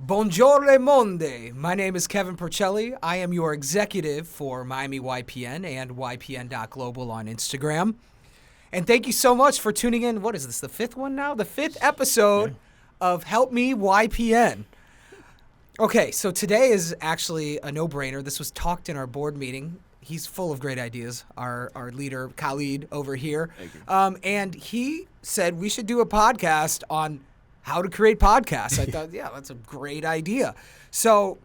Buongiorno monde. My name is Kevin Puricelli. I am your executive for MIAMI YPN and YPN.Global on Instagram. And thank you so much for tuning in. What is this, the fifth one now? The fifth episode of Help Me YPN. Okay, so today is actually a no-brainer. This was talked in our board meeting. He's full of great ideas, our leader, Khalid, over here. Thank you. And he said we should do a podcast on how to create podcasts. I thought, yeah, that's a great idea. So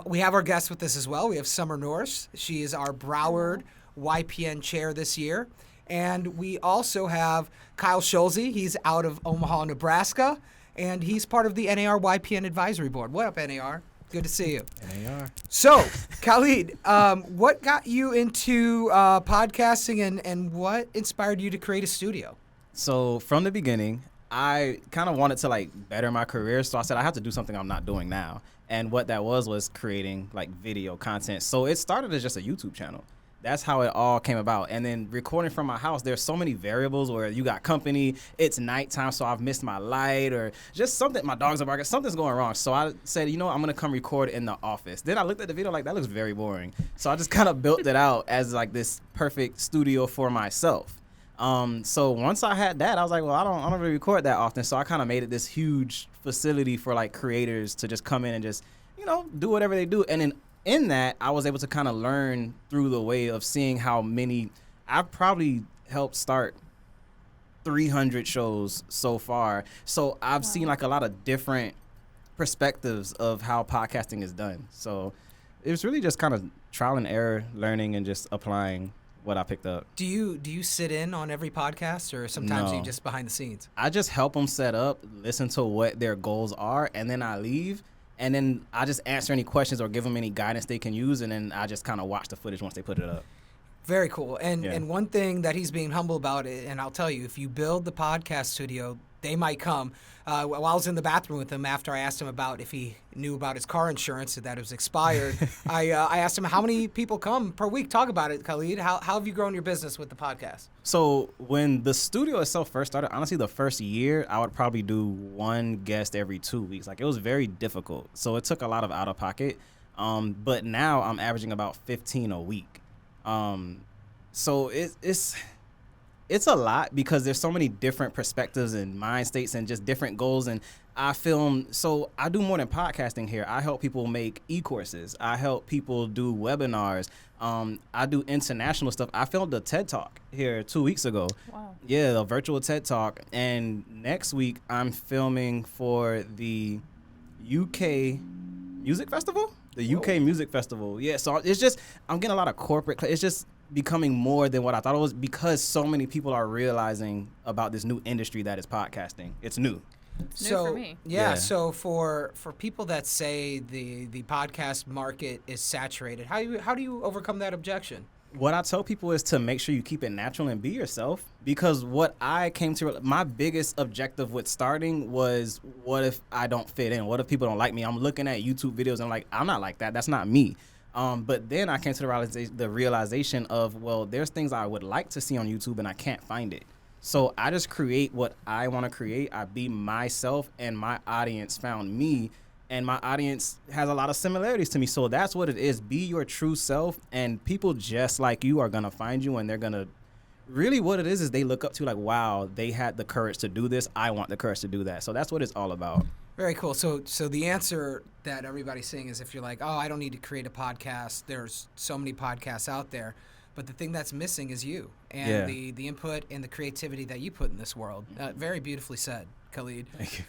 we have our guest with us as well. We have Sommer Norris. She is our Broward YPN chair this year. And we also have Kyle Schulze. He's out of Omaha, Nebraska. And he's part of the NAR YPN Advisory Board. What up, NAR? Good to see you. NAR. So, Khalid, what got you into podcasting and what inspired you to create a studio? So from the beginning, I kind of wanted to better my career. So I said I have to do something I'm not doing now. And what that was creating video content. So it started as just a YouTube channel. That's how it all came about. And then recording from my house, there's so many variables where you got company, it's nighttime, so I've missed my light, or just something, my dogs are barking, something's going wrong. So I said, I'm going to come record in the office. Then I looked at the video that looks very boring. So I just kind of built it out as this perfect studio for myself. So once I had that, I was like, well, I don't really record that often. So I kind of made it this huge facility for creators to just come in and just, do whatever they do. And then in that, I was able to kind of learn through the way of seeing how many. I've probably helped start 300 shows so far. So I've seen a lot of different perspectives of how podcasting is done. So it was really just kind of trial and error, learning and just applying what I picked up. Do you sit in on every podcast, or sometimes No. you just behind the scenes? I just help them set up, listen to what their goals are, and then I leave. And then I just answer any questions or give them any guidance they can use, and then I just kind of watch the footage once they put it up. Very cool. And Yeah. and one thing that he's being humble about, and I'll tell you, if you build the podcast studio, they might come. While I was in the bathroom with him after I asked him about if he knew about his car insurance, that it was expired, I asked him how many people come per week. Talk about it, Khalid. How have you grown your business with the podcast? So when the studio itself first started, honestly, the first year, I would probably do one guest every 2 weeks. It was very difficult. So it took a lot of out of pocket. But now I'm averaging about 15 a week. So it's a lot because there's so many different perspectives and mind states and just different goals. And I film, so I do more than podcasting here. I help people make e-courses. I help people do webinars. I do international stuff. I filmed a TED Talk here 2 weeks ago. Wow. Yeah, a virtual TED Talk. And next week I'm filming for the UK Music Festival. The UK Music Festival. Yeah, so it's just, I'm getting a lot of corporate, it's just becoming more than what I thought it was because so many people are realizing about this new industry that is podcasting. It's new. It's new for me. Yeah, so for people that say the podcast market is saturated, how do you overcome that objection? What I tell people is to make sure you keep it natural and be yourself, because what I came to, my biggest objective with starting was, what if I don't fit in? What if people don't like me? I'm looking at YouTube videos and I'm not like that. That's not me. But then I came to the realization of, well, there's things I would like to see on YouTube and I can't find it. So I just create what I want to create. I be myself, and my audience found me, and my audience has a lot of similarities to me. So that's what it is. Be your true self, and people just like you are going to find you, and they're going to really, what it is they look up to wow, they had the courage to do this. I want the courage to do that. So that's what it's all about. Very cool. So the answer that everybody's saying is, if you're like, oh, I don't need to create a podcast, there's so many podcasts out there. But the thing that's missing is you and the input and the creativity that you put in this world. Very beautifully said, Khalid. Thank you.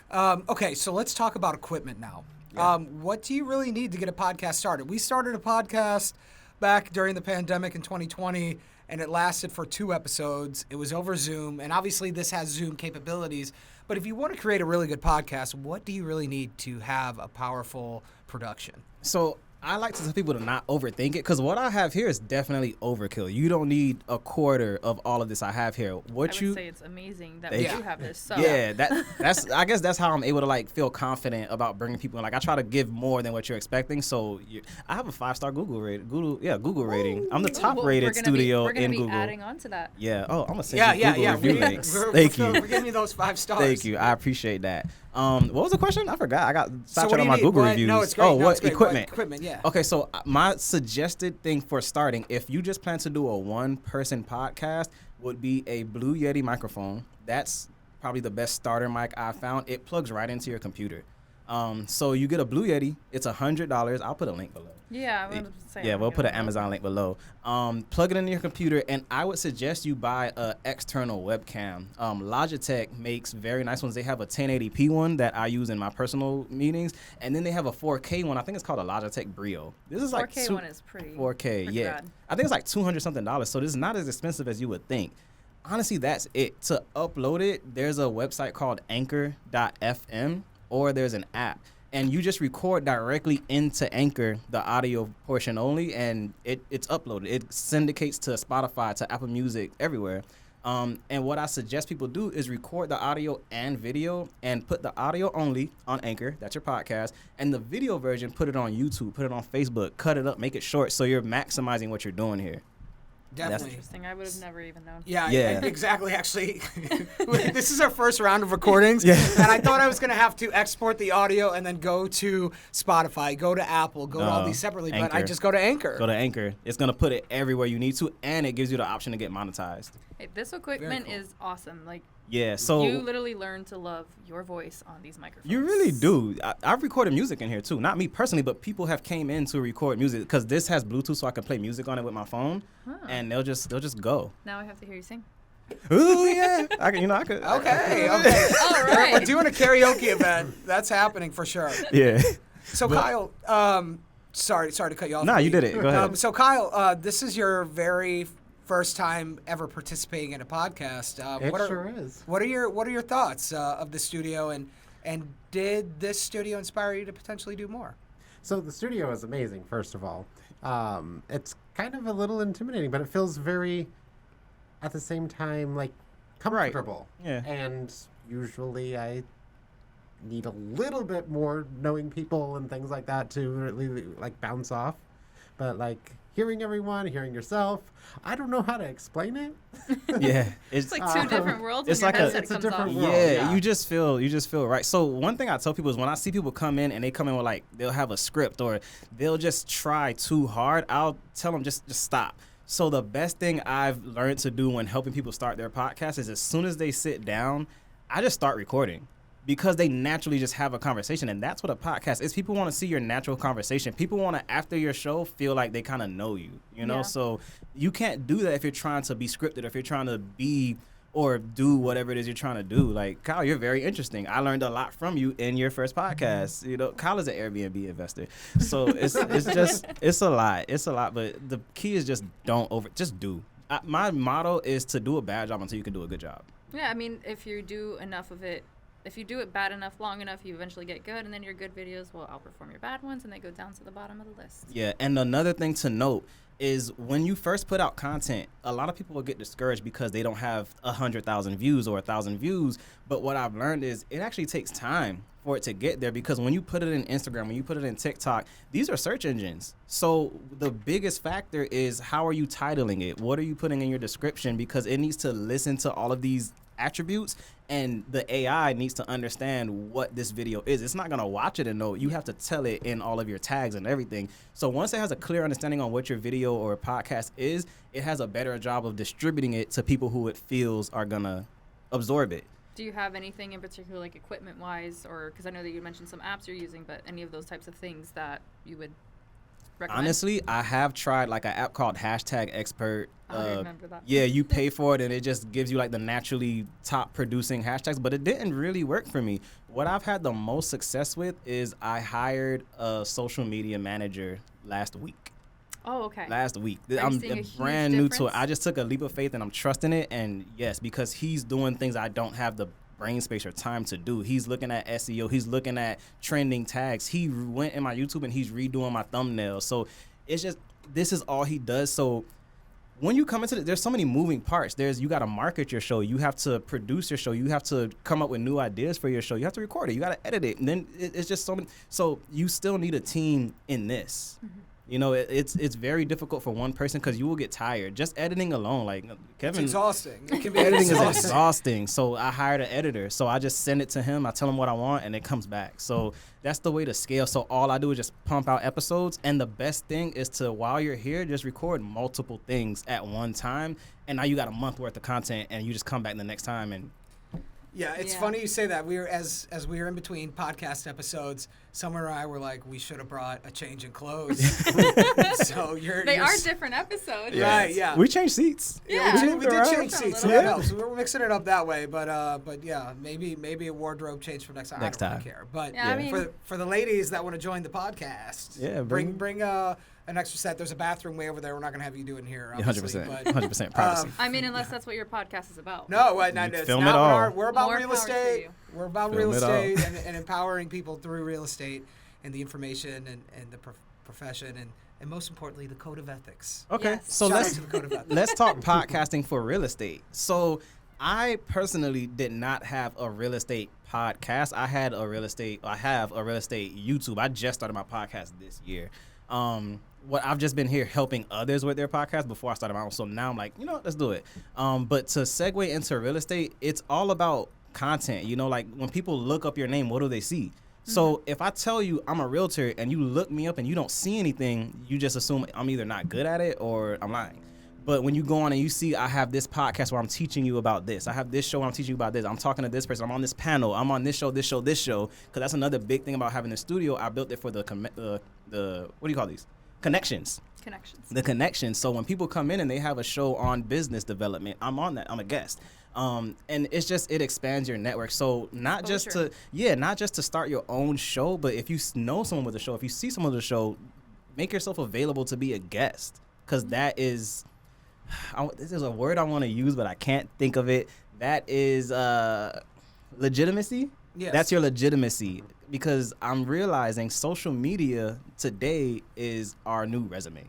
Okay, so let's talk about equipment now. Yeah. What do you really need to get a podcast started? We started a podcast back during the pandemic in 2020, and it lasted for 2 episodes. It was over Zoom, and obviously this has Zoom capabilities. But if you want to create a really good podcast, what do you really need to have a powerful production? So I like to tell people to not overthink it, because what I have here is definitely overkill. You don't need a quarter of all of this I have here. I would say it's amazing that we Yeah. do have this. So. Yeah, that's I guess that's how I'm able to feel confident about bringing people in. I try to give more than what you're expecting. So I have a 5-star Google rating. Google rating. I'm the top rated studio in Google. We're gonna be adding on to that. Yeah. Oh, I'm gonna send you Google review links. We're Thank you. We're giving you those 5 stars. Thank you. I appreciate that. What was the question? I forgot. I got sidetracked on my need? Google What? reviews. No, it's great. Oh, No, what it's great. equipment? What equipment, yeah. Okay, so my suggested thing for starting, if you just plan to do a one-person podcast, would be a Blue Yeti microphone. That's probably the best starter mic I found. It plugs right into your computer. So you get a Blue Yeti. It's $100. I'll put a link below. Yeah, I wanted to say. Yeah, we'll put an Amazon link below. Plug it into your computer, and I would suggest you buy an external webcam. Logitech makes very nice ones. They have a 1080p one that I use in my personal meetings, and then they have a 4K one. I think it's called a Logitech Brio. This is 4K like 4K one is pretty. 4K, yeah. Rad. I think it's like $200 something. So this is not as expensive as you would think. Honestly, that's it. To upload it, there's a website called Anchor.fm, or there's an app. And you just record directly into Anchor, the audio portion only, and it's uploaded. It syndicates to Spotify, to Apple Music, everywhere. And what I suggest people do is record the audio and video and put the audio only on Anchor, that's your podcast, and the video version, put it on YouTube, put it on Facebook, cut it up, make it short, so you're maximizing what you're doing here. Definitely. Interesting. I would have never even known. Yeah, Yeah. exactly. Actually, this is our first round of recordings, Yeah. and I thought I was going to have to export the audio and then go to Spotify, go to Apple, go to all these separately, but I Anchor. just go to Anchor. Go to Anchor. It's going to put it everywhere you need to, and it gives you the option to get monetized. Hey, this equipment cool. is awesome. Like, Yeah, so you literally learn to love your voice on these microphones. you really do. I've recorded music in here too. Not me personally, but people have came in to record music because this has Bluetooth, so I can play music on it with my phone, and they'll just go. Now I have to hear you sing. Ooh yeah, I could. Okay. All We're right. doing a karaoke event. That's happening for sure. Yeah. So Kyle, sorry to cut you off. Nah, you did it. Go ahead. So Kyle, this is your very first time ever participating in a podcast. Sure is. What are your thoughts of the studio, and did this studio inspire you to potentially do more? So the studio is amazing, first of all. It's kind of a little intimidating, but it feels very, at the same time, like comfortable. Yeah. And usually I need a little bit more knowing people and things like that to really like bounce off. But like hearing everyone, hearing yourself, I don't know how to explain it. Yeah, It's like two different worlds. it's when like your a- headset it's a comes different off. world. Yeah, yeah. you just feel right. So one thing I tell people is when I see people come in and they come in with like they'll have a script or they'll just try too hard, I'll tell them just stop. So the best thing I've learned to do when helping people start their podcast is as soon as they sit down, I just start recording. Because they naturally just have a conversation, and that's what a podcast is. People want to see your natural conversation. People want to, after your show, feel like they kind of know you, you know? Yeah. So you can't do that if you're trying to be scripted, or if you're trying to be or do whatever it is you're trying to do. Like, Kyle, you're very interesting. I learned a lot from you in your first podcast. You know, Kyle is an Airbnb investor. So it's a lot. It's a lot, but the key is just do. My motto is to do a bad job until you can do a good job. Yeah, I mean, if you do enough of it, if you do it bad enough, long enough, you eventually get good, and then your good videos will outperform your bad ones, and they go down to the bottom of the list. Yeah, and another thing to note is when you first put out content, a lot of people will get discouraged because they don't have 100,000 views or 1,000 views. But what I've learned is it actually takes time for it to get there, because when you put it in Instagram, when you put it in TikTok, these are search engines. So the biggest factor is how are you titling it? What are you putting in your description? Because it needs to listen to all of these attributes, and the AI needs to understand what this video is. It's not gonna watch it and know. You have to tell it in all of your tags and everything. So once it has a clear understanding on what your video or podcast is, it has a better job of distributing it to people who it feels are gonna absorb it. Do you have anything in particular, like equipment-wise, or because I know that you mentioned some apps you're using, but any of those types of things that you would recommend? Honestly, I have tried like an app called #expert. I remember that. Yeah, you pay for it and it just gives you like the naturally top producing hashtags, but it didn't really work for me. What I've had the most success with is I hired a social media manager last week. Oh, okay. Last week. Are you I'm seeing a huge brand new to it. difference? I just took a leap of faith and I'm trusting it. And yes, because he's doing things I don't have the brain space or time to do. He's looking at SEO. He's looking at trending tags. He went in my YouTube and he's redoing my thumbnails. So it's just, this is all he does. So when you come into it, there's so many moving parts. You got to market your show. You have to produce your show. You have to come up with new ideas for your show. You have to record it. You got to edit it. And then it's just so many. So you still need a team in this. Mm-hmm. You know, it's very difficult for one person because you will get tired. Just editing alone, like Kevin. It's exhausting. It can be Editing is exhausting. exhausting. So I hired an editor. So I just send it to him. I tell him what I want, and it comes back. So that's the way to scale. So all I do is just pump out episodes. And the best thing is to, while you're here, just record multiple things at one time. And now you got a month worth of content, and you just come back the next time and. Yeah, it's funny you say that. We were as we were in between podcast episodes, Sommer and I were like, we should have brought a change in clothes. So They are different episodes. Right, yeah. We changed seats. Yeah. We did change A seats, so little that bit. helps. We're mixing it up that way, but yeah, maybe a wardrobe change for next time. Next I don't time. really care. But Yeah, I mean- for the ladies that want to join the podcast, Yeah, bring an extra set. There's a bathroom way over there. We're not gonna have you do it in here, Yeah, obviously. 100%. But 100% privacy. I mean, unless that's what your podcast is about. no, it's film not it all. We're about More real power to estate. you. We're about Film real it all. estate and empowering people through real estate and the information and the profession and most importantly the code of ethics. Okay, Yes. so Shout out let's to the code of ethics. let's talk podcasting for real estate. So I personally did not have a real estate podcast. I have a real estate YouTube. I just started my podcast this year. What I've just been here helping others with their podcast before I started my own. So now I'm like, let's do it. But to segue into real estate, it's all about content. You know, like when people look up your name, what do they see? So if I tell you I'm a realtor and you look me up and you don't see anything, you just assume I'm either not good at it or I'm lying. But when you go on and you see I have this podcast where I'm teaching you about this, I have this show where I'm teaching you about this, I'm talking to this person, I'm on this panel, I'm on this show, because that's another big thing about having a studio. I built it for the what do you call these? Connections. The connections. So when people come in and they have a show on business development, I'm on that. I'm a guest. And it's just, it expands your network. So not just to start your own show, but if you know someone with a show, if you see someone with a show, make yourself available to be a guest. Because that is, this is a word I want to use, but I can't think of it. That is legitimacy. Yes. That's your legitimacy. Because I'm realizing social media today is our new resume.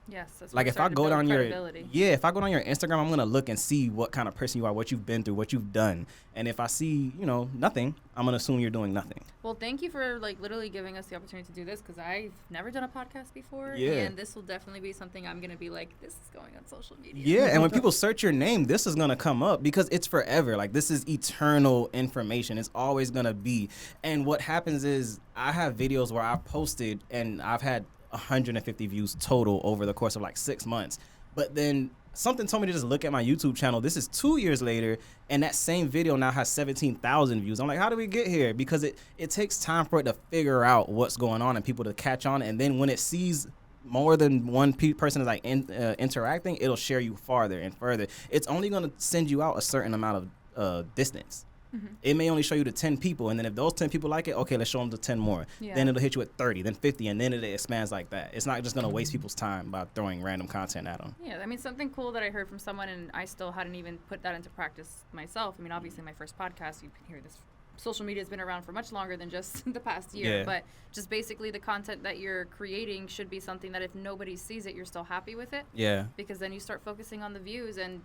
Yes, that's Like where if I go down credibility. if I go down your Instagram, I'm gonna look and see what kind of person you are, what you've been through, what you've done. And if I see, nothing, I'm gonna assume you're doing nothing. Well, thank you for literally giving us the opportunity to do this because I've never done a podcast before, Yeah. and this will definitely be something I'm gonna be like, this is going on social media. Yeah, and when people search your name, this is gonna come up because it's forever. Like this is eternal information. It's always gonna be. And what happens is I have videos where I've posted and I've had 150 views total over the course of like 6 months. But then something told me to just look at my YouTube channel. This is 2 years later, and that same video now has 17,000 views. I'm like, how did we get here? Because it takes time for it to figure out what's going on and people to catch on. And then when it sees more than one person is like interacting, it'll share you farther and further. It's only going to send you out a certain amount of distance. Mm-hmm. It may only show you to 10 people, and then if those 10 people like it, okay, let's show them to 10 more. Yeah. Then it'll hit you at 30, then 50, and then it expands like that. It's not just going to waste people's time by throwing random content at them. Yeah, I mean, something cool that I heard from someone, and I still hadn't even put that into practice myself. I mean, obviously, my first podcast, you can hear this. Social media has been around for much longer than just the past year, Yeah. but just basically the content that you're creating should be something that if nobody sees it, you're still happy with it. Yeah. Because then you start focusing on the views, and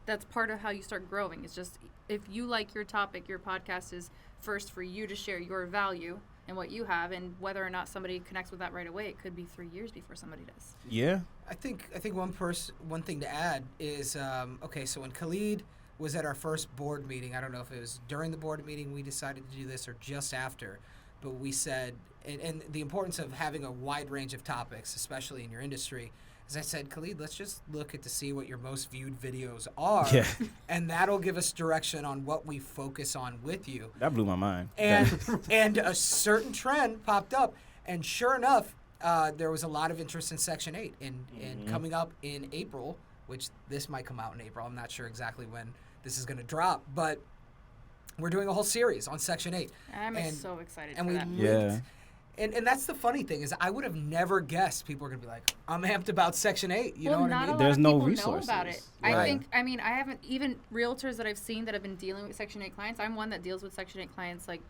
that's part of how you start growing. It's just if you like your topic, your podcast is first for you to share your value and what you have, and whether or not somebody connects with that right away, it could be 3 years before somebody does. Yeah. I think one thing to add is so when Khalid was at our first board meeting, I don't know if it was during the board meeting we decided to do this or just after, but we said and the importance of having a wide range of topics, especially in your industry. As I said, Khalid, let's just look to see what your most viewed videos are, Yeah. and that'll give us direction on what we focus on with you. That blew my mind. And a certain trend popped up, and sure enough, there was a lot of interest in Section 8. And coming up in April, which this might come out in April, I'm not sure exactly when this is going to drop, but we're doing a whole series on Section 8. I'm so excited And for we that. Yeah. And that's the funny thing is I would have never guessed people are going to be like, I'm amped about Section 8. You know what I mean? There's a no lot of people resources. know about it. Right. I haven't, even realtors that I've seen that have been dealing with Section 8 clients, I'm one that deals with Section 8 clients like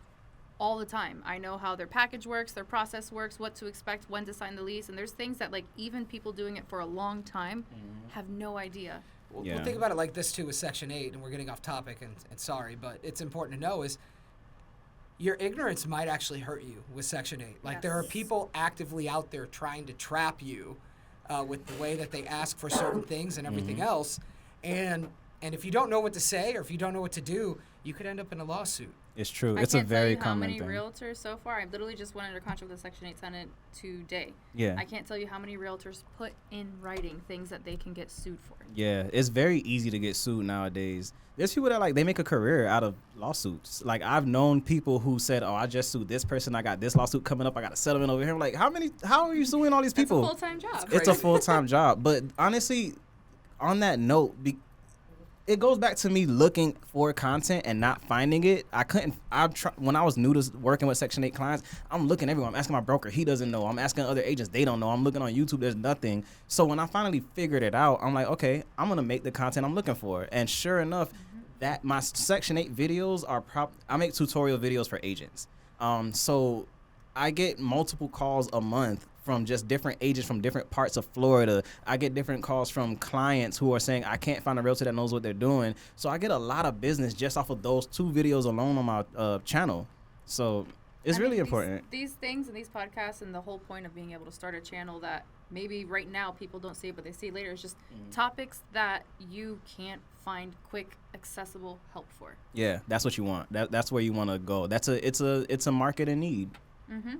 all the time. I know how their package works, their process works, what to expect, when to sign the lease, and there's things that like even people doing it for a long time have no idea. Well, Yeah. think about it like this too with Section 8, and we're getting off topic, and sorry, but it's important to know is your ignorance might actually hurt you with Section 8. Like, there are Yes. people actively out there trying to trap you with the way that they ask for certain things and everything else. And if you don't know what to say or if you don't know what to do, you could end up in a lawsuit. It's true. I It's a can't tell very you how common many thing. realtors so far. I literally just went under contract with a Section 8 tenant today. Yeah. I can't tell you how many realtors put in writing things that they can get sued for. Yeah, it's very easy to get sued nowadays. There's people that they make a career out of lawsuits. Like, I've known people who said, "Oh, I just sued this person. I got this lawsuit coming up. I got a settlement over here." I'm like, how are you suing all these That's people? a full-time job. It's a full-time job. But honestly, on that note, it goes back to me looking for content and not finding it. When I was new to working with Section 8 clients, I'm looking everywhere. I'm asking my broker. He doesn't know. I'm asking other agents. They don't know. I'm looking on YouTube. There's nothing. So when I finally figured it out, I'm like, okay, I'm going to make the content I'm looking for. And sure enough, that my Section 8 videos are I make tutorial videos for agents. So I get multiple calls a month from just different agents from different parts of Florida. I get different calls from clients who are saying, I can't find a realtor that knows what they're doing. So I get a lot of business just off of those 2 videos alone on my channel. So it's really important. These things and these podcasts and the whole point of being able to start a channel that maybe right now people don't see it, but they see it later, is just topics that you can't find quick, accessible help for. Yeah, that's what you want. That's where you want to go. It's a market in need. Mm-hmm.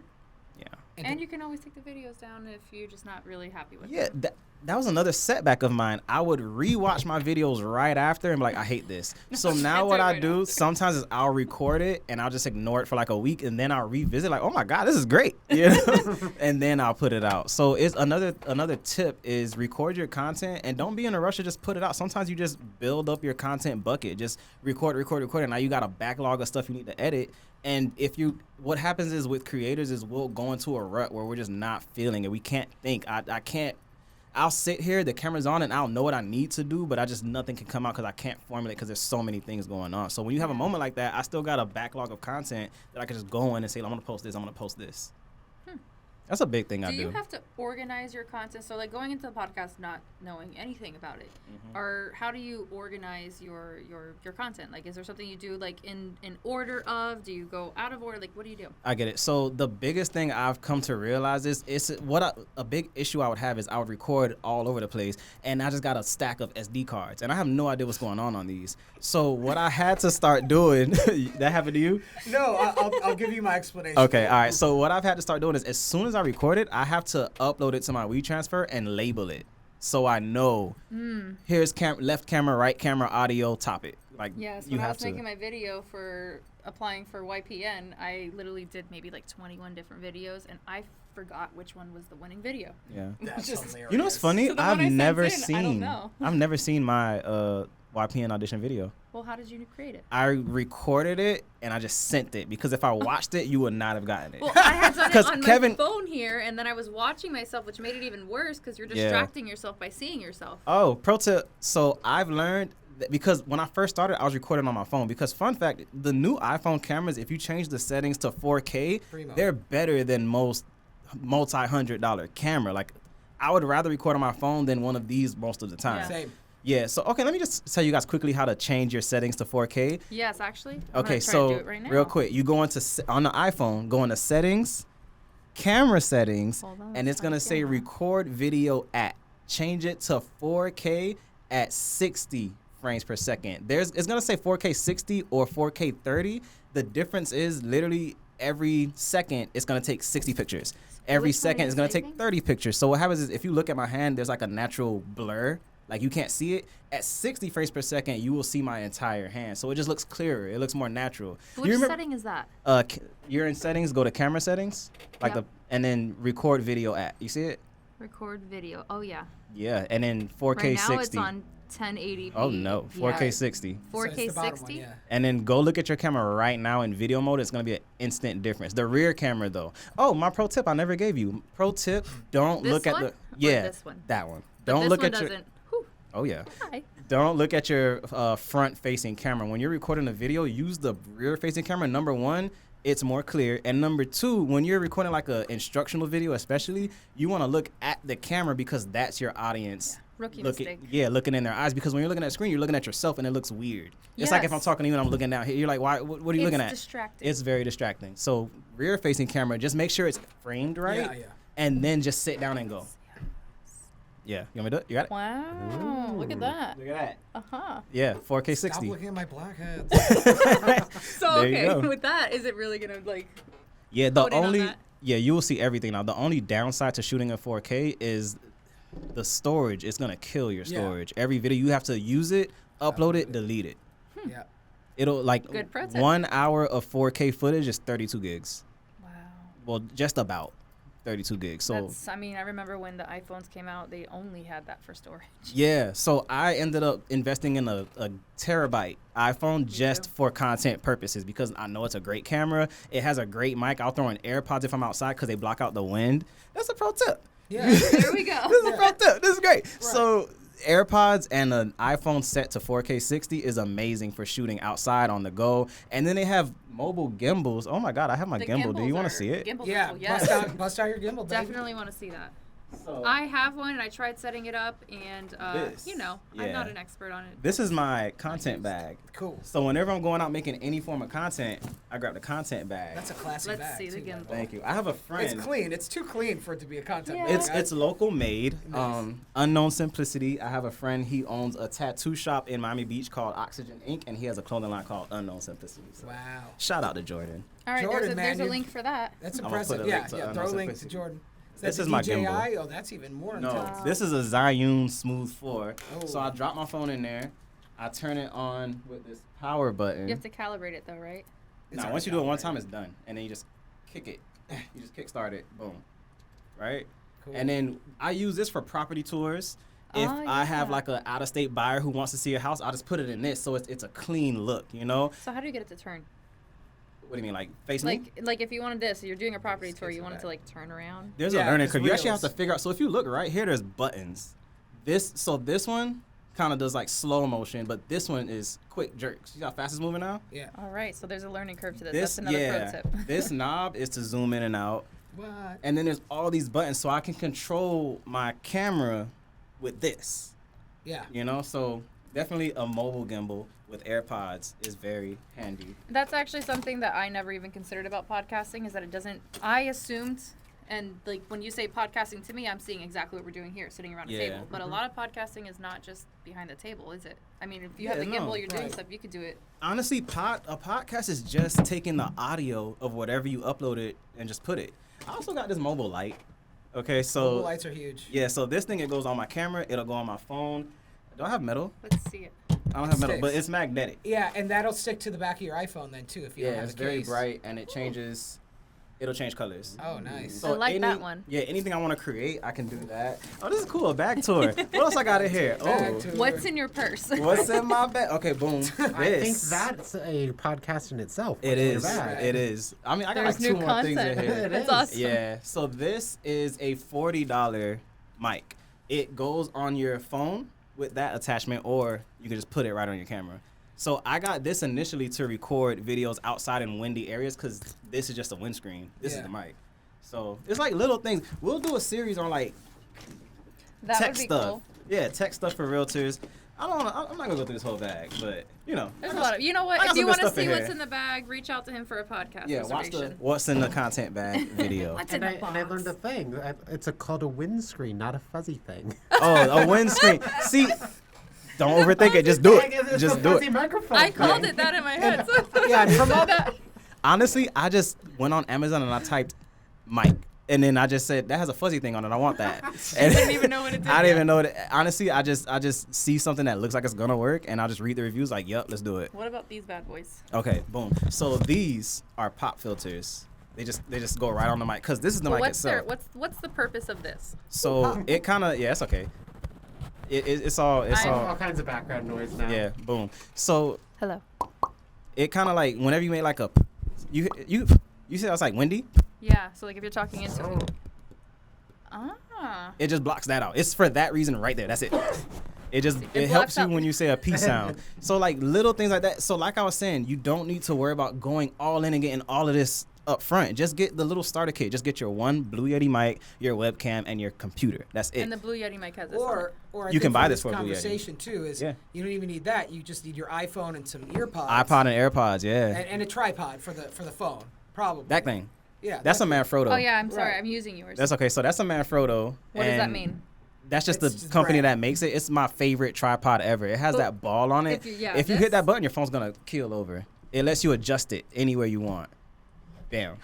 Yeah. And you can always take the videos down if you're just not really happy with Yeah, them. that was another setback of mine. I would rewatch my videos right after and be like, I hate this. So now what I do sometimes is I'll record it and I'll just ignore it for like a week and then I'll revisit like, oh my God, this is great. You know? And then I'll put it out. So it's another tip is record your content and don't be in a rush to just put it out. Sometimes you just build up your content bucket. Just record. And now you got a backlog of stuff you need to edit. And what happens is with creators is we'll go into a rut where we're just not feeling it. We can't think. I'll sit here, the camera's on, and I'll know what I need to do, but nothing can come out because I can't formulate because there's so many things going on. So when you have a moment like that, I still got a backlog of content that I can just go in and say, I'm going to post this, I'm going to post this. That's a big thing I do. Do you have to organize your content? So, like, going into the podcast not knowing anything about it, or how do you organize your content? Like, is there something you do, like, in order of? Do you go out of order? Like, what do you do? I get it. So the biggest thing I've come to realize is a big issue I would have is I would record all over the place, and I just got a stack of SD cards, and I have no idea what's going on these. So what I had to start doing, that happened to you? No, I'll give you my explanation. Okay, all right. So what I've had to start doing is as soon as I record it, I have to upload it to my WeTransfer and label it. So I know here's left camera, right camera, audio, topic. Like, Yes, you when I have was to. making my video for applying for YPN, I literally did maybe like 21 different videos, and I forgot which one was the winning video. Yeah. That's Just- hilarious. You know what's funny? So the one I sent in, I don't know. I've never seen my YPN audition video. Well, how did you create it? I recorded it and I just sent it because if I watched it, you would not have gotten it. Well, I had done it 'Cause on Kevin- my phone here, and then I was watching myself, which made it even worse because you're distracting yourself by seeing yourself. Oh, pro tip. So I've learned that because when I first started, I was recording on my phone. Because fun fact, the new iPhone cameras, if you change the settings to 4K, Primo. they're better than most multi-$100 camera. Like, I would rather record on my phone than one of these most of the time. Yeah. Same. Yeah, so okay, let me just tell you guys quickly how to change your settings to 4K. Yes, actually. Okay, I'm gonna try so to do it right now. real quick, you go into on the iPhone, go into settings, camera settings, Hold on, and it's gonna say camera. record video at. Change it to 4K at 60 frames per second. It's gonna say 4K 60 or 4K 30. The difference is literally every second it's gonna take 60 pictures. Every Which one second are it's you gonna take saving? 30 pictures. So what happens is if you look at my hand, there's like a natural blur. Like you can't see it. At 60 frames per second, you will see my entire hand. So it just looks clearer. It looks more natural. Which You remember- setting is that? You're in settings, go to camera settings, like Yep. and then record video at. You see it? Record video. Oh, yeah. Yeah, and then 4K Right now 60. it's on 1080p. Oh no, 4K Yeah. 60. 4K So it's the bottom one, 60? yeah. And then go look at your camera right now in video mode. It's gonna be an instant difference. The rear camera though. Oh, my pro tip I never gave you. Pro tip: don't This look at one? the Or this one? that one. But Don't this look one at your. doesn't. Whew. Oh yeah. Hi. Don't look at your front-facing camera. When you're recording a video, use the rear-facing camera. Number one, it's more clear. And number two, when you're recording like an instructional video especially, you want to look at the camera because that's your audience Rookie looking, mistake. yeah, looking in their eyes, because when you're looking at the screen, you're looking at yourself and it looks weird. It's like if I'm Yes. talking to you and I'm looking down here, you're like, why? What are you looking at? It's distracting. It's very distracting. So rear-facing camera, just make sure it's framed right, Yeah. and then just sit down and go. Yeah, you want me to do it? You got it? Wow, look at that. Look at that. Uh-huh. Yeah, 4K Stop 60. looking at my blackheads. So, There you okay, go. with that, is it really going to, like, Yeah, the hone in on only that? you will see everything now. The only downside to shooting in 4K is the storage. It's gonna kill your Yeah. storage. Every video you have to use it, upload it, delete it. Yeah. It'll like Good pro tip. 1 hour of 4K footage is 32 gigs. wow. Well, just about 32 gigs. So That's, I mean, I remember when the iPhones came out, they only had that for storage. yeah, so I ended up investing in a terabyte iPhone just too. for content purposes, because I know it's a great camera. It has a great mic. I'll throw in AirPods if I'm outside because they block out the wind. That's a pro tip. Yeah. There we go. This is a pro tip. This is great. So AirPods and an iPhone set to 4K 60 is amazing for shooting outside on the go. And then they have mobile gimbals. Oh my God, I have my The gimbal. Do you gimbals want are- to see it? the gimbals are Yeah. cool, yes. Bust out your gimbal, baby. Definitely want to see that. So, I have one, and I tried setting it up, and, This, you know, yeah. I'm not an expert on it. this is my content bag. Cool. So whenever I'm going out making any form of content, I grab the content bag. That's a classy Let's bag. see the too, by gimbal. way. Thank you. I have a friend. It's clean. It's too clean for it to be a content. Yeah. bag. It's local made. Nice. Unknown Simplicity. I have a friend. He owns a tattoo shop in Miami Beach called Oxygen Ink, and he has a clothing line called Unknown Simplicity. So Wow. shout out to Jordan. All right, Jordan, there's a man, link for that. That's I'm gonna impressive. put a Yeah, link to yeah. Unknown Throw a link to Simplicity. Jordan. This that is the my DJI? gimbal. Oh, that's even more No, intense. this is a Zhiyun Smooth 4. Oh. So I drop my phone in there. I turn it on with this power button. You have to calibrate it, though, right? It's Now, already once you do it one calibrated. time, it's done. And then you just kick it. You just kick start it. Boom. Right? Cool. And then I use this for property tours. If Oh, I have yeah. like an out-of-state buyer who wants to see a house, I'll just put it in this, so it's a clean look, you know? So how do you get it to turn? What do you mean, like face me? Like if you wanted this, you're doing a property tour, you it want it back. to like turn around. There's Yeah, a learning it's curve. You actually have reels. to figure out. So if you look right here, there's buttons. This one kind of does like slow motion, but this one is quick jerks. You see how fast it's moving now? Yeah. All right, so there's a learning curve to this. This, That's another yeah. pro tip. This knob is to zoom in and out. What? And then there's all these buttons, so I can control my camera with this. Yeah. You know, so definitely a mobile gimbal with AirPods is very handy. That's actually something that I never even considered about podcasting, is that it doesn't. I assumed, and like when you say podcasting to me, I'm seeing exactly what we're doing here, sitting around a Yeah. table. But a lot of podcasting is not just behind the table, is it? I mean, if you have Yeah, the no. gimbal, you're doing Right. stuff, you could do it. Honestly, a podcast is just taking the audio of whatever you uploaded and just put it. I also got this mobile light. Okay, so Mobile lights are huge. yeah, so this thing, it goes on my camera, it'll go on my phone. Do I have metal? Let's see it. I don't have metal, but sticks. it's magnetic. Yeah, and that'll stick to the back of your iPhone then too if you don't Yeah, have it's the very case. bright and it changes. It'll change colors. Oh, nice. I like that one. Yeah, anything I want to create, I can do that. Oh, this is cool. A bag tour. What else I got in here? Bag Oh, tour. What's in your purse? what's in my bag? Okay, boom. I think This. that's a podcast in itself. It What's in your is. bag? It is. I mean, I got There's like two new more things in content. here. That's is. awesome. Yeah. So this is a $40 mic. It goes on your phone with that attachment, or you can just put it right on your camera. So I got this initially to record videos outside in windy areas because this is just a windscreen. This is Yeah. the mic. So it's like little things. We'll do a series on like That tech would be stuff. cool. Yeah, tech stuff for realtors. I'm not gonna go through this whole bag, but you know. There's a lot of. You know I what? got If you some want good to stuff in see what's here. in the bag, reach out to him for a podcast Yeah, watch the reservation. what's in the content bag video. What's in And the box? I learned a thing. It's called a windscreen, not a fuzzy thing. Oh, a windscreen. See, don't overthink it. Just do it. It's Just a do fuzzy it. microphone. I called it that in my head. So Yeah, and from said all that. Honestly, I just went on Amazon and I typed mic. And then I just said, that has a fuzzy thing on it. I want that. And didn't even know what it did I didn't yet. even know what it. Honestly, I just see something that looks like it's going to work. And I'll just read the reviews like, yup, let's do it. What about these bad boys? Okay, boom. So these are pop filters. They just go right on the mic. Because this is the mic What's their itself. what's the purpose of this? So it kind of, yeah, it's okay. It's all, all kinds of background noise now. yeah, boom. So Hello. it kind of like, whenever you make like a, you see that's like windy? Yeah. So like if you're talking into Oh. it. Ah. It just blocks that out. It's for that reason right there. That's it. It just it blocks helps you out- when you say a P sound. So like little things like that. So like I was saying, you don't need to worry about going all in and getting all of this up front. Just get the little starter kit. Just get your one Blue Yeti mic, your webcam, and your computer. That's it. And the Blue Yeti mic has this on Or it. I You can think buy for this for a Blue Yeti. conversation too is Yeah. you don't even need that. You just need your iPhone and some earpods. iPod and AirPods, yeah. and a tripod for the phone, probably. That thing. Yeah. That's a Manfrotto. Oh yeah, I'm sorry, Right. I'm using yours. That's okay. So that's a Manfrotto. What does that and mean? That's just It's the just company brand. that makes it. It's my favorite tripod ever. It has But that ball on it. if you hit this- that button, your phone's gonna keel over. It lets you adjust it anywhere you want. Bam.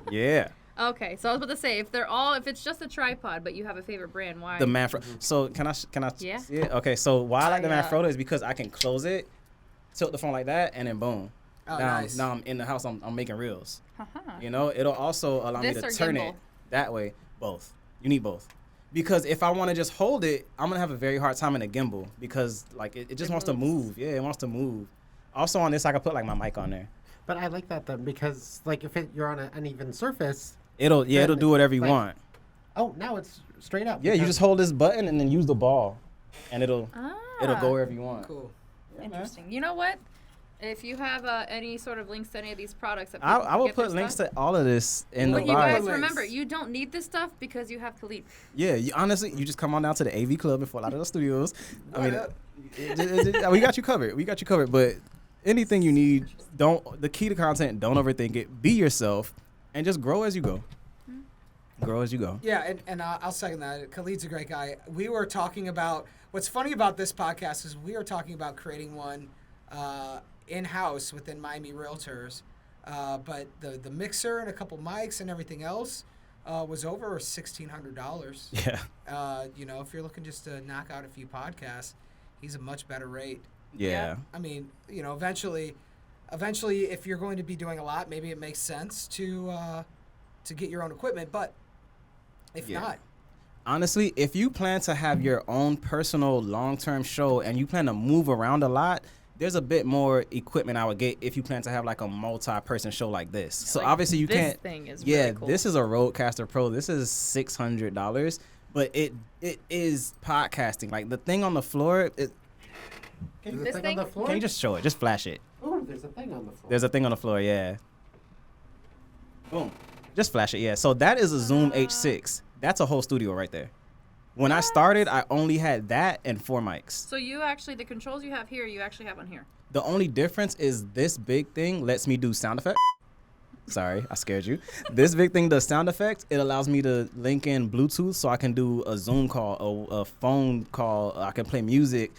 Yeah. Okay, so I was about to say if it's just a tripod, but you have a favorite brand, why? The Manfrotto. So can I Yeah. see it? Okay. So why I like the Yeah. Manfrotto is because I can close it, tilt the phone like that, and then boom. Oh, now, nice. now I'm in the house. I'm making reels. Haha. You know, it'll also allow me This to or turn gimbal? it that way. Both. You need both. Because if I want to just hold it, I'm gonna have a very hard time in a gimbal because like it just wants to moves. move. Yeah, it wants to move. Also on this, I can put like my mic on there. But I like that then because like if you're on an uneven surface. It'll do whatever you like- want. Oh, now it's straight up. Yeah, you because- just hold this button and then use the ball, and it'll Ah, go wherever you want. Cool. Yeah, man. Interesting. You know what? If you have any sort of links to any of these products, that I people can will get their put links stuff. to all of this in But the you guys Links. bio. remember, you don't need this stuff because you have Khalid. Yeah, honestly, you just come on down to the AV Club in Fort Lauderdale Studios. I mean, What up? we got you covered. We got you covered. But anything you need, the key to content, don't overthink it. Be yourself, and just grow as you go. Grow as you go. Yeah, and I'll second that. Khalid's a great guy. We were talking about what's funny about this podcast is we were talking about creating one in-house within Miami Realtors, but the mixer and a couple mics and everything else was over $1,600. Yeah. You know, if you're looking just to knock out a few podcasts, he's a much better rate. Yeah. I mean, you know, eventually, if you're going to be doing a lot, maybe it makes sense to get your own equipment. But if Yeah. not, Honestly, if you plan to have your own personal long-term show and you plan to move around a lot, there's a bit more equipment I would get if you plan to have like a multi-person show like this. So Like, obviously you this can't. thing is Yeah, really cool. this is a Rodecaster Pro. This is $600, but it is podcasting. Like the thing on the floor. There's a This thing on the thing? floor. Can you just show it? Just flash it. Ooh, there's a thing on the floor. There's a thing on the floor. Yeah. Boom. Just flash it. Yeah. So that is a Zoom H6. That's a whole studio right there. When I started, I only had that and 4 mics. So you actually, the controls you have here, you actually have on here. The only difference is this big thing lets me do sound effects. Sorry, I scared you. This big thing does sound effects. It allows me to link in Bluetooth so I can do a Zoom call, a phone call. I can play music.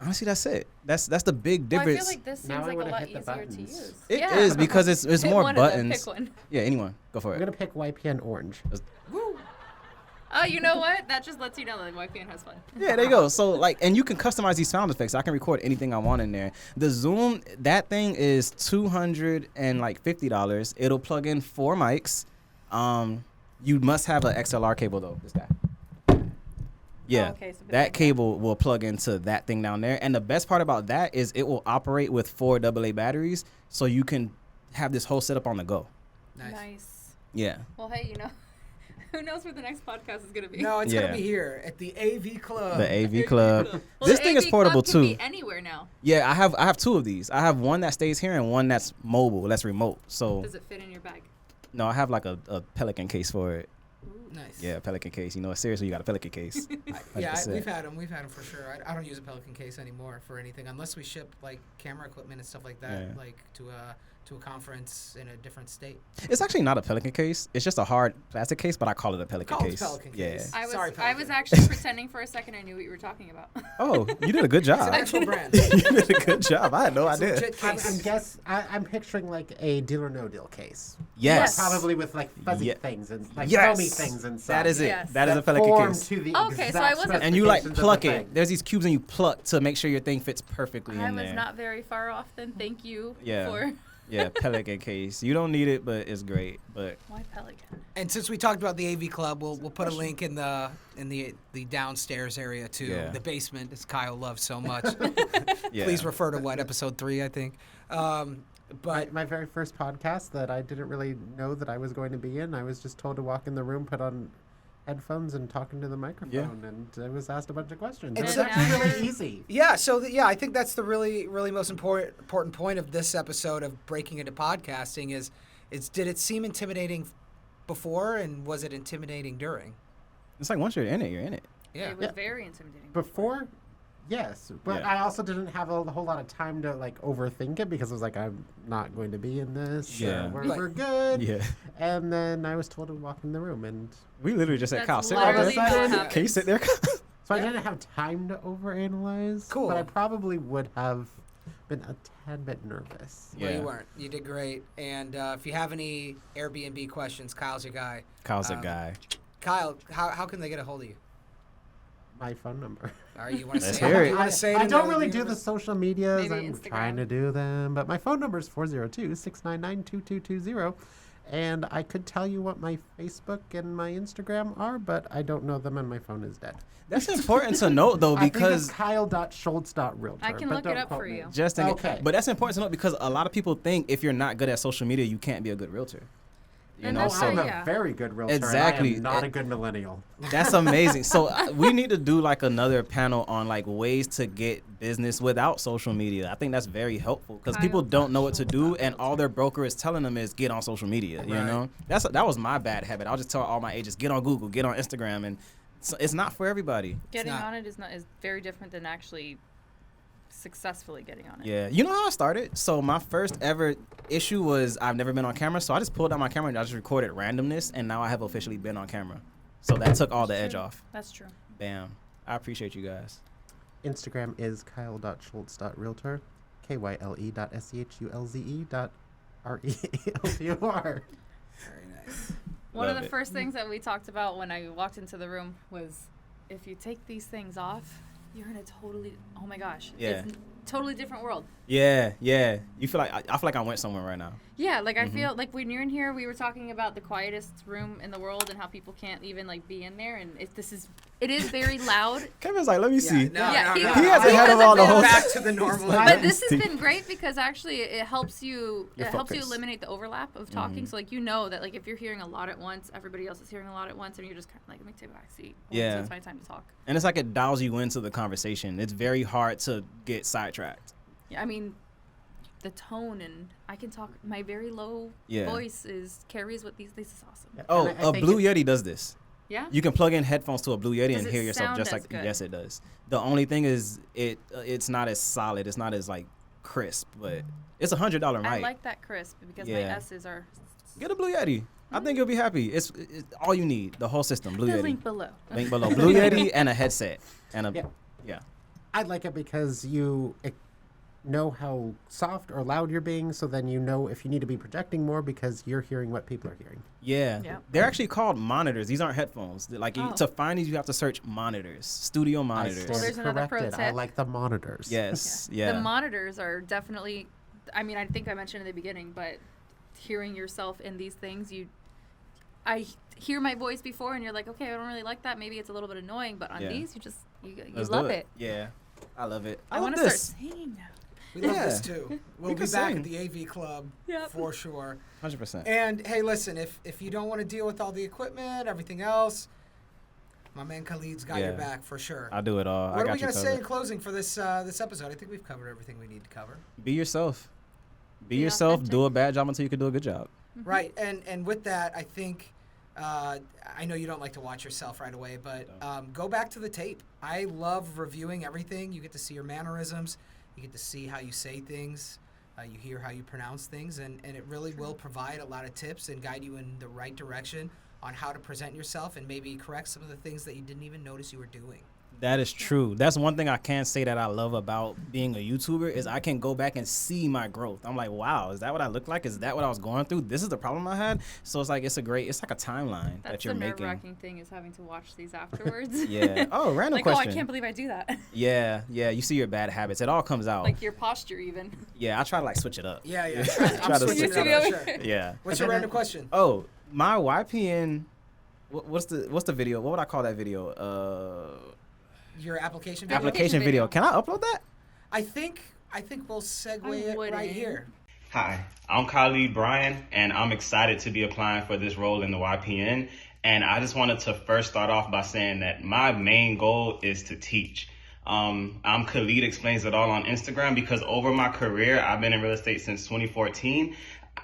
Honestly, that's it. That's the big Well, I difference. feel like this Now seems I like a wanna lot hit the easier to buttons. use. It Yeah. is because it's Pick more one of them, buttons. Pick one. Yeah, anyone. Go for I'm it. gonna pick YPN Orange. Oh, you know what? That just lets you know that YPN has fun. Yeah, there you go. So like, and you can customize these sound effects. I can record anything I want in there. The Zoom, that thing is $250. It'll plug in 4 mics. You must have an XLR cable though. This guy. Yeah, okay, so a bit that like that. cable will plug into that thing down there. And the best part about that is it will operate with 4 AA batteries, so you can have this whole setup on the go. nice. Yeah. Well, hey, you know, who knows where the next podcast is gonna be? No, it's Yeah. gonna be here at the AV Club. The AV Club. Well, This the thing is AV portable Club can too. be anywhere now. Yeah, I have 2 of these. I have one that stays here and one that's mobile, that's remote. So Does it fit in your bag? no, I have like a Pelican case for it. Nice. Yeah, Pelican case. You know, seriously, you got a Pelican case. Yeah, 100%. we've had them. We've had them for sure. I don't use a Pelican case anymore for anything unless we ship like camera equipment and stuff like that, Yeah. like to a conference in a different state. It's actually not a Pelican case. It's just a hard plastic case, but I call it a Pelican Call it case. Pelican Yeah. case. I was Sorry, I Pelican. was actually pretending for a second I knew what you were talking about. Oh, you did a good It's an job. actual brand. You did a good job. I had no It's a idea. legit case. I'm picturing like a Deal or No Deal case. Yes. Probably with like fuzzy Yeah. things and like Yes. foamy things inside. That is it. Yes. That is a That Pelican form case. To the Okay, so I exact wasn't- And you like specifications of pluck the it. thing. There's these cubes and you pluck to make sure your thing fits perfectly I in was there. not very far off then. Thank you Yeah. for Yeah, Pelican case. You don't need it, but it's great. But why Pelican. And since we talked about the AV Club, we'll put a link in the downstairs area to Yeah. the basement, as Kyle loves so much. yeah. Please refer to episode 3, I think. But My very first podcast that I didn't really know that I was going to be in, I was just told to walk in the room, put on headphones and talking to the microphone, and I was asked a bunch of questions. It It's was a- actually really easy. Yeah, so I think that's the really most important point of this episode of breaking into podcasting is did it seem intimidating before, and was it intimidating during? It's like once you're in it, you're in it. Yeah. It was very intimidating. Before, yes, but Yeah. I also didn't have a whole lot of time to like overthink it because I was like, I'm not going to be in this. Yeah. We're good. Yeah. And then I was told to walk in the room, and We literally just said, That's Kyle, sit right literally there. what Can you happens. sit there? so I didn't have time to overanalyze. Cool. But I probably would have been a tad bit nervous. Well, you Yeah. weren't. You did great. And if you have any Airbnb questions, Kyle's your guy. Kyle's a guy. Kyle, how can they get a hold of you? My phone number. All right, you want to Let's say hear it? it. You want to say it? I in don't really do the universe? social medias. Maybe I'm Instagram. trying to do them, but my phone number is 402-699-2220. And I could tell you what my Facebook and my Instagram are, but I don't know them and my phone is dead. That's important to note, though, I because think it's Kyle.Schulze.realtor. I can but look it don't up quote for me. you. just in Okay. But that's important to note because a lot of people think if you're not good at social media, you can't be a good realtor. You And know, that's Oh, so I'm yeah. a very good realtor. Exactly. And I am not a good millennial. that's amazing. So we need to do like another panel on like ways to get business without social media. I think that's very helpful because people don't know what to do, and all their broker is telling them is get on social media. You Right. know, that was my bad habit. I'll just tell all my agents get on Google, get on Instagram, and it's not for everybody. Getting not. on it is very different than actually successfully getting on it. Yeah, you know how I started? So my first ever issue was I've never been on camera, so I just pulled out my camera and I just recorded randomness, and now I have officially been on camera. So that took all the edge off. That's true. Bam. I appreciate you guys. Instagram is Kyle.Schulze.realtor. KYLE.SCHULZE.REALTOR. Very nice. One of Love the it. first things that we talked about when I walked into the room was if you take these things off, you're in a totally, oh my gosh, Yeah. it's a totally different world. Yeah. You feel like I feel like I went somewhere right now. Yeah, like I feel like when you're in here, we were talking about the quietest room in the world and how people can't even like be in there, and it is very loud. Kevin's like, let me see. No, Yeah, no, he- no, he no, hasn't no, had no, it all no, the whole back time. to the normal. But this has See. been great because actually it helps you Your focus. eliminate the overlap of talking. So like you know that like if you're hearing a lot at once, everybody else is hearing a lot at once, and you're just kind of like, let me take a back seat. Yeah. So it's my time to talk. And it's like it dials you into the conversation. It's very hard to get sidetracked. Yeah, I mean, the tone and I can talk. My very low Yeah. voice carries what these. This is awesome. Oh, And I a think Blue Yeti does this. Yeah. You can plug in headphones to a Blue Yeti Does and it hear yourself sound just as like good? yes, it does. The only thing is it's not as solid. It's not as like crisp, but it's $100 mic. I like that crisp because my Yeah. S's are. Get a Blue Yeti. I think you'll be happy. It's all you need. The whole system. Blue The Yeti. link below. Link below. Blue Yeti and a headset and a Yeah. yeah. I like it because you know how soft or loud you're being, so then you know if you need to be projecting more because you're hearing what people are hearing. Yeah. Yeah. They're actually called monitors. These aren't headphones. Like Oh. to find these, you have to search monitors, studio I monitors. stand there's another pro corrected. I tip. like the monitors. Yes. Yeah. The monitors are definitely. I mean, I think I mentioned in the beginning, but hearing yourself in these things, I hear my voice before, and you're like, okay, I don't really like that. Maybe it's a little bit annoying, but on Yeah. these, you Let's love do it. Yeah. I love it. I love want to this. start singing now. We love Yeah. this too. We'll We be can back sing. at the AV Club Yep. for sure. 100%. And hey, listen, if you don't want to deal with all the equipment, everything else, my man Khalid's got your Yeah. back for sure. I'll do it all. What I are got we you gonna say in covered. closing for this this episode? I think we've covered everything we need to cover. Be yourself. Be Be yourself. authentic. Do a bad job until you can do a good job. Right, and with that, I think I know you don't like to watch yourself right away, but go back to the tape. I love reviewing everything. You get to see your mannerisms. You get to see how you say things. You hear how you pronounce things, and it really will provide a lot of tips and guide you in the right direction on how to present yourself and maybe correct some of the things that you didn't even notice you were doing. That is true. That's one thing I can say that I love about being a YouTuber is I can go back and see my growth. I'm like, wow, is that what I look like? Is that what I was going through? This is the problem I had. So it's like it's like a timeline that That's you're the making. nerve-wracking thing is having to watch these afterwards. Yeah. Oh, random like, question. oh, I can't believe I do that. Yeah. You see your bad habits. It all comes out. Like your posture, even. Yeah, I try to like switch it up. Yeah. Try I'm to switching switch it it up up. for sure. Yeah. What's And your then random question? Oh, my YPN. What's the video? What would I call that video? Your application video? Application video. video. Can I upload that? I think we'll segue it wouldn't. right here. Hi, I'm Khalid Bryan, and I'm excited to be applying for this role in the YPN. And I just wanted to first start off by saying that my main goal is to teach. I'm Khalid Explains It All on Instagram because over my career, I've been in real estate since 2014.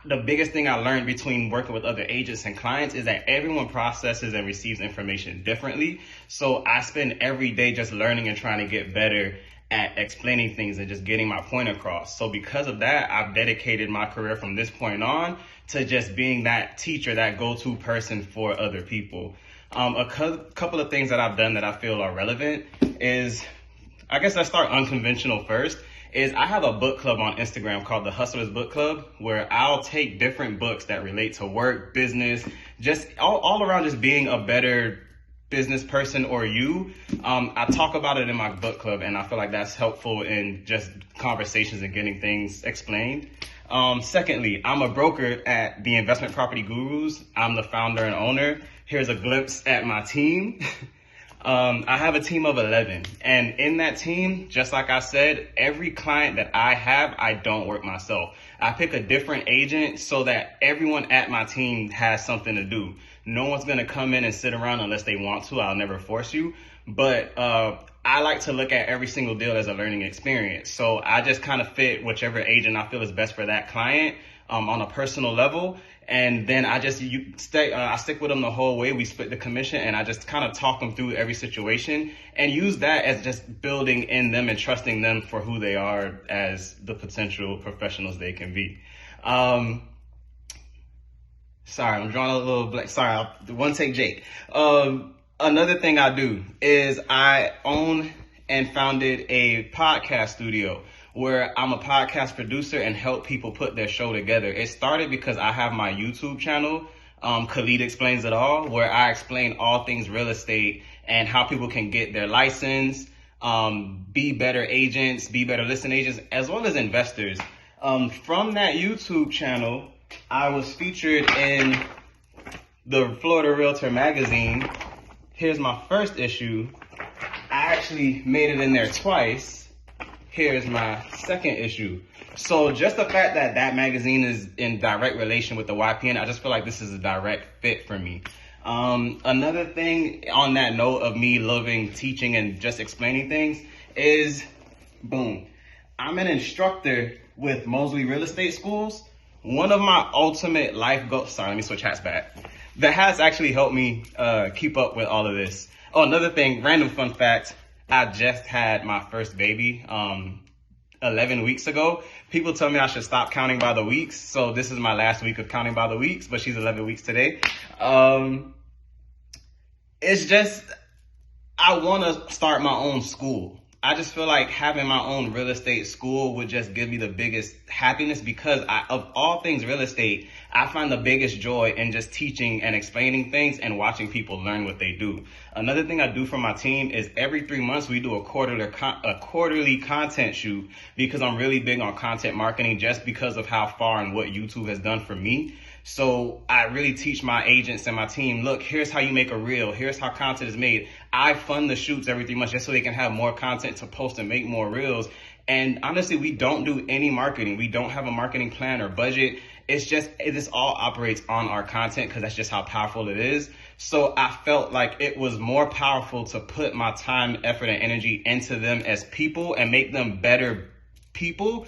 The biggest thing I learned between working with other agents and clients is that everyone processes and receives information differently. So I spend every day just learning and trying to get better at explaining things and just getting my point across. So because of that, I've dedicated my career from this point on to just being that teacher, that go-to person for other people. A couple of things that I've done that I feel are relevant is, I guess let's start unconventional first, is I have a book club on Instagram called the Hustlers Book Club, where I'll take different books that relate to work, business, just all around just being a better business person or you. I talk about it in my book club, and I feel like that's helpful in just conversations and getting things explained. Secondly, I'm a broker at the Investment Property Gurus. I'm the founder and owner. Here's a glimpse at my team. I have a team of 11, and in that team, just like I said, every client that I have, I don't work myself. I pick a different agent so that everyone at my team has something to do. No one's gonna come in and sit around unless they want to. I'll never force you, but I like to look at every single deal as a learning experience. So I just kind of fit whichever agent I feel is best for that client on a personal level. And then I stick with them the whole way. We split the commission, and I just kind of talk them through every situation and use that as just building in them and trusting them for who they are as the potential professionals they can be. Sorry, I'm drawing a little blank. Sorry, one take Jake. Another thing I do is I own and founded a podcast studio where I'm a podcast producer and help people put their show together. It started because I have my YouTube channel, Khalid Explains It All, where I explain all things real estate and how people can get their license, be better agents, be better listing agents, as well as investors. From that YouTube channel, I was featured in the Florida Realtor magazine. Here's my first issue. I actually made it in there twice. Here's my second issue. So just the fact that that magazine is in direct relation with the YPN, I just feel like this is a direct fit for me. Another thing on that note of me loving teaching and just explaining things is, boom, I'm an instructor with Mosley Real Estate Schools. One of my ultimate life goals, sorry, let me switch hats back, that has actually helped me keep up with all of this. Oh, another thing, random fun fact, I just had my first baby 11 weeks ago. People tell me I should stop counting by the weeks, so this is my last week of counting by the weeks, but she's 11 weeks today. It's just, I want to start my own school. I just feel like having my own real estate school would just give me the biggest happiness because of all things real estate, I find the biggest joy in just teaching and explaining things and watching people learn what they do. Another thing I do for my team is every 3 months we do a quarterly content shoot because I'm really big on content marketing just because of how far and what YouTube has done for me. So I really teach my agents and my team, look, here's how you make a reel. Here's how content is made. I fund the shoots every 3 months just so they can have more content to post and make more reels. And honestly, we don't do any marketing. We don't have a marketing plan or budget. It's just, this all operates on our content because that's just how powerful it is. So I felt like it was more powerful to put my time, effort, and energy into them as people and make them better people.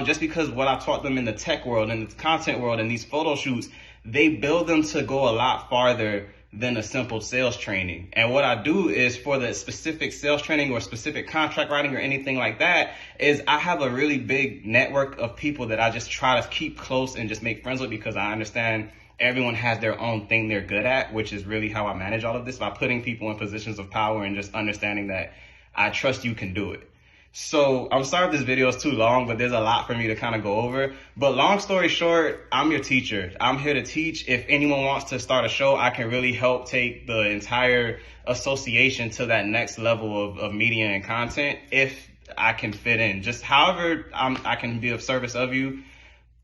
Just because what I taught them in the tech world and the content world and these photo shoots, they build them to go a lot farther than a simple sales training. And what I do is for the specific sales training or specific contract writing or anything like that is I have a really big network of people that I just try to keep close and just make friends with because I understand everyone has their own thing they're good at, which is really how I manage all of this by putting people in positions of power and just understanding that I trust you can do it. So I'm sorry if this video is too long, but there's a lot for me to kind of go over. But long story short, I'm your teacher. I'm here to teach. If anyone wants to start a show, I can really help take the entire association to that next level of media and content if I can fit in. Just however I can be of service of you,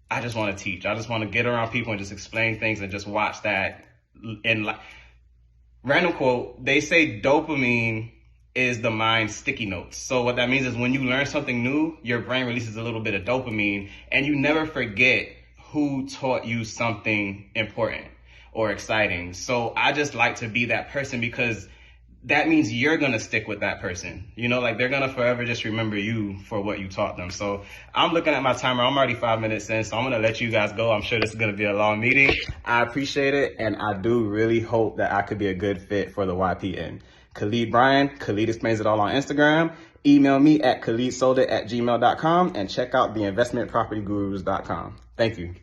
I just want to teach. I just want to get around people and just explain things and just watch that. And random quote, they say dopamine is the mind's sticky notes. So what that means is when you learn something new, your brain releases a little bit of dopamine, and you never forget who taught you something important or exciting. So I just like to be that person, because that means you're going to stick with that person. You know, like they're going to forever just remember you for what you taught them. So I'm looking at my timer. I'm already 5 minutes in, so I'm going to let you guys go. I'm sure this is going to be a long meeting. I appreciate it, and I do really hope that I could be a good fit for the YPN. Khalid Bryan, Khalid Explains It All on Instagram. Email me at khalidsolda@gmail.com, and check out theinvestmentpropertygurus.com. Thank you.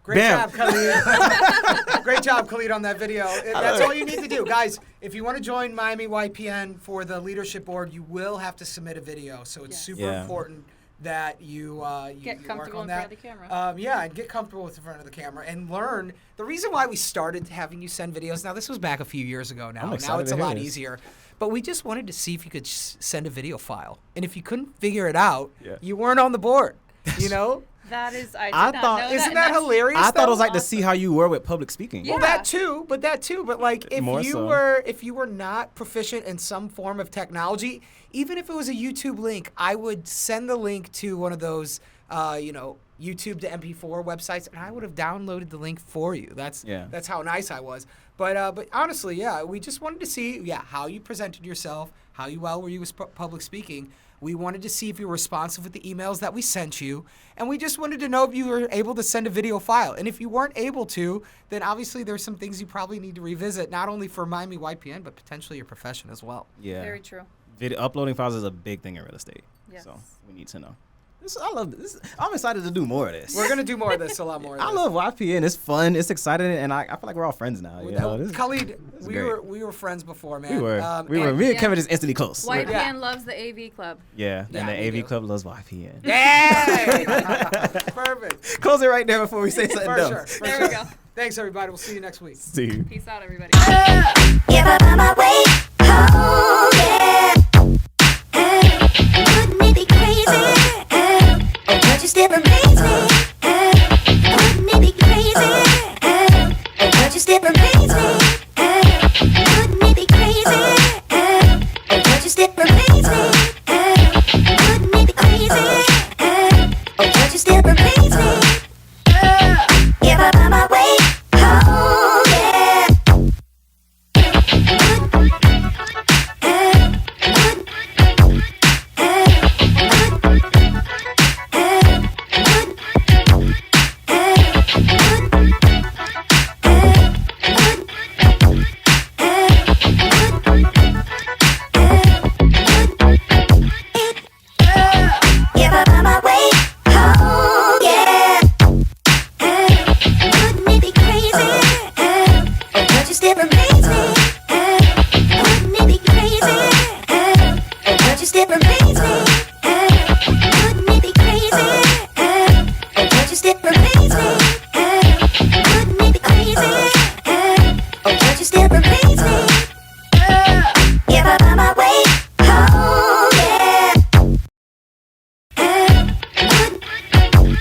Great Bam. job, Khalid. Great job, Khalid, on that video. That's all you need to do. Guys, if you want to join Miami YPN for the leadership board, you will have to submit a video. So it's super important that you Get you comfortable work on in that. front of the camera. Yeah, and get comfortable with the front of the camera and learn. The reason why we started having you send videos, now this was back a few years ago now. I'm Now excited it's to a hear lot this. easier. But we just wanted to see if you could send a video file. And if you couldn't figure it out, you weren't on the board, you know? That is, I I did thought- not know Isn't that. that and that's- hilarious? I thought it was though? like to see how you were with public speaking. Yeah. Well, that too, but like if More you so. were not proficient in some form of technology, even if it was a YouTube link, I would send the link to one of those, YouTube to MP4 websites, and I would have downloaded the link for you. That's how nice I was. But honestly, yeah, we just wanted to see how you presented yourself, how well were you with public speaking. We wanted to see if you were responsive with the emails that we sent you, and we just wanted to know if you were able to send a video file. And if you weren't able to, then obviously there's some things you probably need to revisit, not only for Miami YPN, but potentially your profession as well. Yeah. Very true. Video uploading files is a big thing in real estate. Yes. So we need to know. I love this. I'm excited to do more of this. We're going to do more of this, a lot more of this. I love YPN. It's fun. It's exciting, and I feel like we're all friends now. You know? This- Khalid, this is we great. were friends before, man. We were. And- Me and Kevin just instantly close. YPN loves the AV club. Yeah, Yeah, and the we AV do. Club loves YPN. Yay! Perfect. Close it right there before we say something For dumb. sure. For There sure. we go. Thanks, everybody. We'll see you next week. See you. Peace out, everybody. If I find my way home, yeah. Wouldn't it be crazy? Oh, don't you still amaze me? Wouldn't it be crazy? Oh, don't you still amaze me? Wouldn't it be crazy? Oh, don't you still amaze me? Wouldn't it be crazy? Oh, don't you still amaze me? If I find my way home, yeah. If I find my way home, yeah. Wouldn't it be crazy? Oh, don't you still amaze me? Wouldn't it be crazy? Oh, don't you still amaze me?